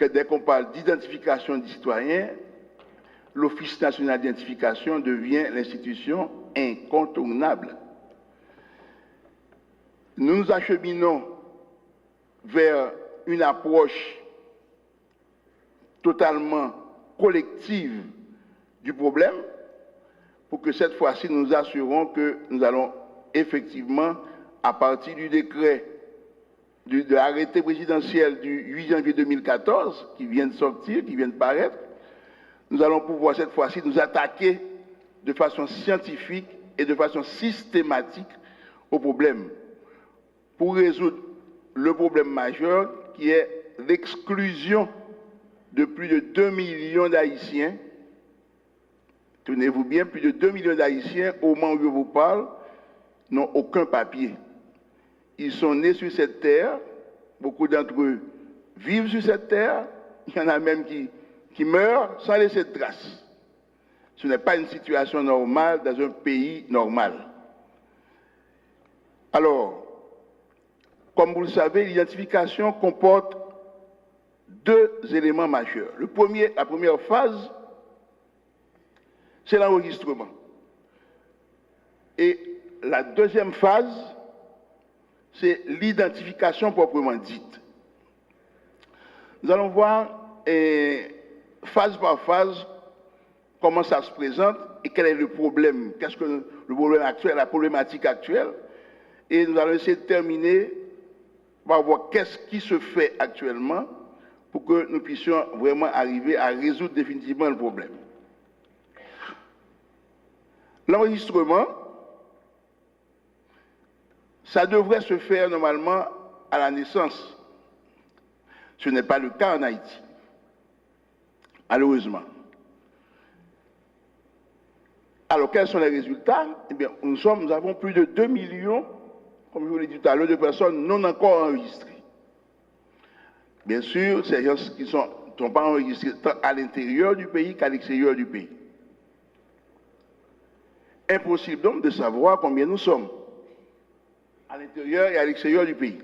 que dès qu'on parle d'identification des citoyens, l'Office national d'identification devient l'institution incontournable. Nous nous acheminons vers une approche totalement collective du problème pour que cette fois-ci nous nous assurons que nous allons effectivement, à partir du décret, de l'arrêté présidentiel du 8 janvier 2014 qui vient de sortir, qui vient de paraître, nous allons pouvoir cette fois-ci nous attaquer de façon scientifique et de façon systématique au problème pour résoudre le problème majeur qui est l'exclusion de plus de 2 millions d'Haïtiens. Tenez-vous bien, plus de 2 millions d'Haïtiens, au moment où je vous parle, n'ont aucun papier. Ils sont nés sur cette terre, beaucoup d'entre eux vivent sur cette terre, il y en a même qui meurent sans laisser de traces. Ce n'est pas une situation normale dans un pays normal. Alors, comme vous le savez, l'identification comporte deux éléments majeurs. La première phase, c'est l'enregistrement. Et la deuxième phase, c'est l'identification proprement dite. Nous allons voir phase par phase comment ça se présente et quel est le problème, qu'est-ce que le problème actuel, la problématique actuelle. Et nous allons essayer de terminer par voir qu'est-ce qui se fait actuellement pour que nous puissions vraiment arriver à résoudre définitivement le problème. L'enregistrement, ça devrait se faire normalement à la naissance. Ce n'est pas le cas en Haïti, malheureusement. Alors, quels sont les résultats? Eh bien, nous avons plus de 2 millions, comme je vous l'ai dit tout à l'heure, de personnes non encore enregistrées. Bien sûr, ces gens qui ne sont pas enregistrés tant à l'intérieur du pays qu'à l'extérieur du pays. Impossible donc de savoir combien nous sommes, à l'intérieur et à l'extérieur du pays.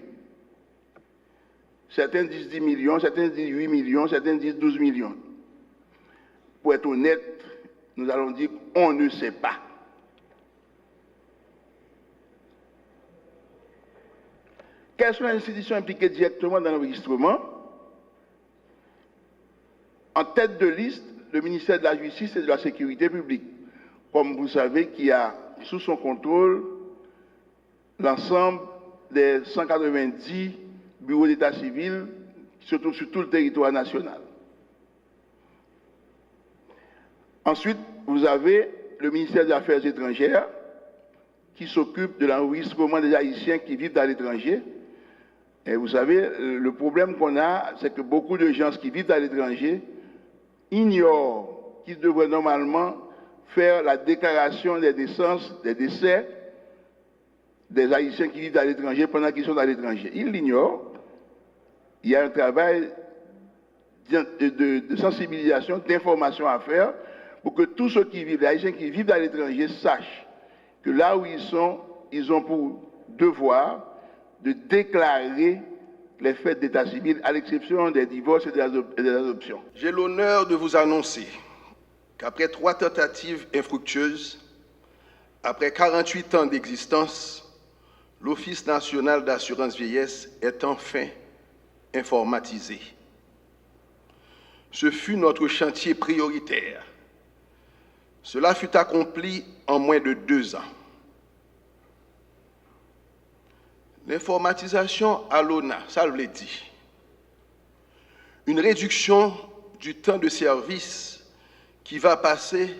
Certains disent 10 millions, certains disent 8 millions, certains disent 12 millions. Pour être honnête, nous allons dire qu'on ne sait pas. Quelles sont les institutions impliquées directement dans l'enregistrement? En tête de liste, le ministère de la Justice et de la Sécurité publique, comme vous savez, qui a sous son contrôle l'ensemble des 190 bureaux d'état civil qui se trouvent sur tout le territoire national. Ensuite, vous avez le ministère des Affaires étrangères qui s'occupe de l'enregistrement des Haïtiens qui vivent à l'étranger. Et vous savez, le problème qu'on a, c'est que beaucoup de gens qui vivent à l'étranger ignorent qu'ils devraient normalement faire la déclaration des naissances, des décès des Haïtiens qui vivent à l'étranger pendant qu'ils sont à l'étranger. Ils l'ignorent. Il y a un travail de sensibilisation, d'information à faire pour que tous ceux qui vivent, les Haïtiens qui vivent à l'étranger, sachent que là où ils ont pour devoir de déclarer les faits d'état civil, à l'exception des divorces et des adoptions. J'ai l'honneur de vous annoncer qu'après 3 tentatives infructueuses, après 48 ans d'existence, l'Office national d'assurance vieillesse est enfin informatisé. Ce fut notre chantier prioritaire. Cela fut accompli en moins de 2 ans. L'informatisation à l'ONA, ça je l'ai dit, une réduction du temps de service qui va passer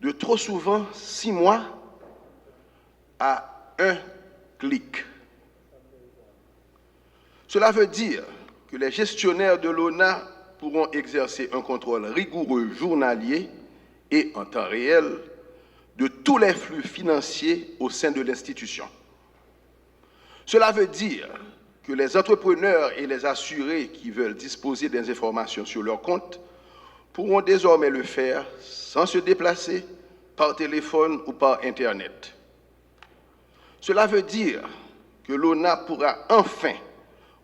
de trop souvent 6 mois à 1 clic. Cela veut dire que les gestionnaires de l'ONA pourront exercer un contrôle rigoureux journalier et en temps réel de tous les flux financiers au sein de l'institution. Cela veut dire que les entrepreneurs et les assurés qui veulent disposer des informations sur leur compte pourront désormais le faire sans se déplacer, par téléphone ou par Internet. Cela veut dire que l'ONA pourra enfin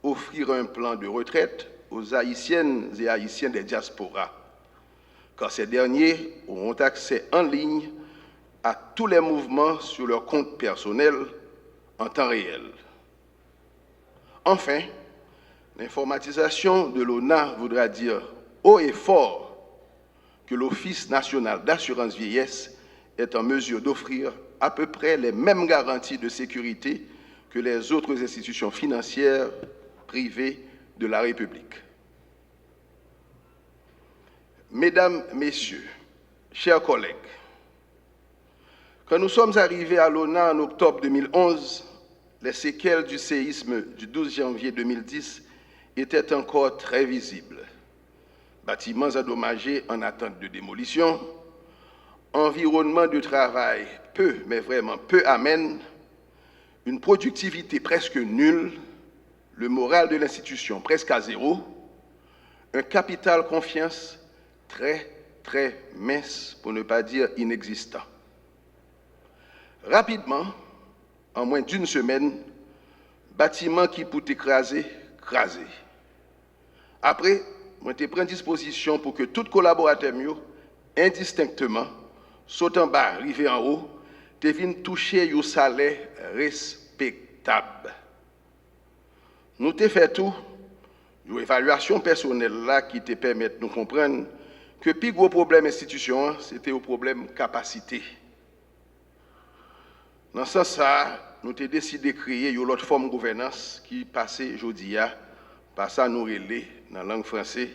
offrir un plan de retraite aux Haïtiennes et Haïtiens des diasporas, car ces derniers auront accès en ligne à tous les mouvements sur leur compte personnel en temps réel. Enfin, l'informatisation de l'ONA voudra dire haut et fort que l'Office national d'assurance vieillesse est en mesure d'offrir à peu près les mêmes garanties de sécurité que les autres institutions financières privées de la République. Mesdames, Messieurs, chers collègues, quand nous sommes arrivés à l'ONA en octobre 2011, les séquelles du séisme du 12 janvier 2010 étaient encore très visibles. Bâtiments endommagés en attente de démolition, environnement de travail peu, mais vraiment peu amène, une productivité presque nulle, le moral de l'institution presque à zéro, un capital confiance très, très mince, pour ne pas dire inexistant. Rapidement, en moins d'une semaine, bâtiment qui peut écraser, crasé. Après, moi te prends disposition pour que tout collaborateur mieux, indistinctement, saute en bas, arrivé en haut, te vienne toucher un salaire respectable. Nous te fait tout, une évaluation personnelle là qui te permet de nous comprendre que le plus gros problème institution, c'était le problème capacité. Dans ce sens-là, nous avons décidé de créer une autre forme de gouvernance qui passait aujourd'hui, par ça nous relais dans la langue française,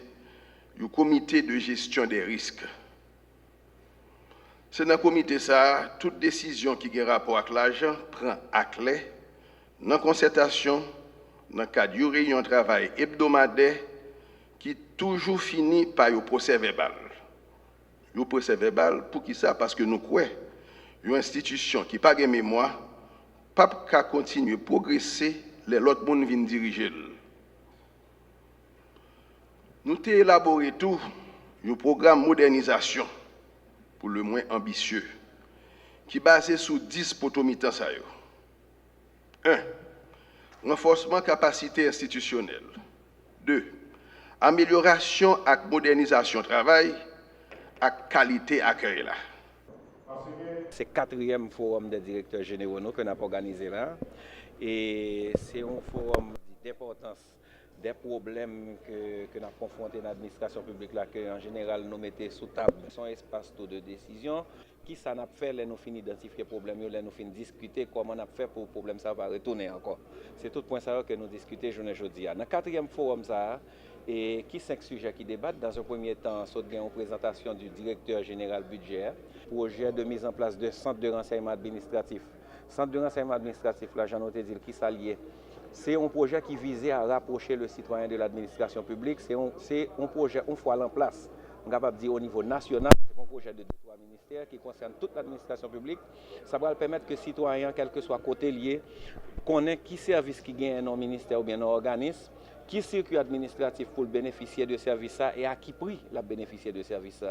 le comité de gestion des risques. C'est dans le comité ça, toute décision qui a rapport avec l'argent prend à clé, dans la concertation, dans le cadre d'une réunion de travail hebdomadaire qui toujours finit par un procès verbal. Le procès verbal, pour qui ça? Parce que nous croyons une institution qui n'a pas de mémoire, pas qu'à continuer à progresser, les autres monde viennent diriger. Nous avons élaboré tout un programme de modernisation, pour le moins ambitieux, qui est basé sur 10 potomitans. 1. Renforcement de capacité institutionnelle. 2. Amélioration et modernisation du travail et qualité d'accueil. C'est le 4e forum des directeurs généraux que nous avons organisé là. Et c'est un forum d'importance des problèmes que nous avons confrontés dans l'administration publique là, que en général nous mettons sous table. Son espace de décision, qui ça n'a fait, nous finissons d'identifier les problèmes, nous finissons de discuter comment on a fait pour que le problème ça va retourner encore. C'est tout point ça que nous discutons aujourd'hui. Dans le 4e forum, ça, et qui 5 sujets qui débattent. Dans un premier temps, il y a une présentation du directeur général budget, projet de mise en place de centre de renseignement administratif. Centre de renseignement administratif, là, j'en ai dit qui s'allie. C'est un projet qui visait à rapprocher le citoyen de l'administration publique. C'est un projet, une fois en place, on est capable de dire au niveau national, c'est un projet de 2-3 ministères qui concerne toute l'administration publique. Ça va permettre que le citoyen, quel que soit côté lié, connaisse qui service qui gagne un ministère ou bien un organisme, qui circuit administratif pour bénéficier de services et à qui prix la bénéficier de services.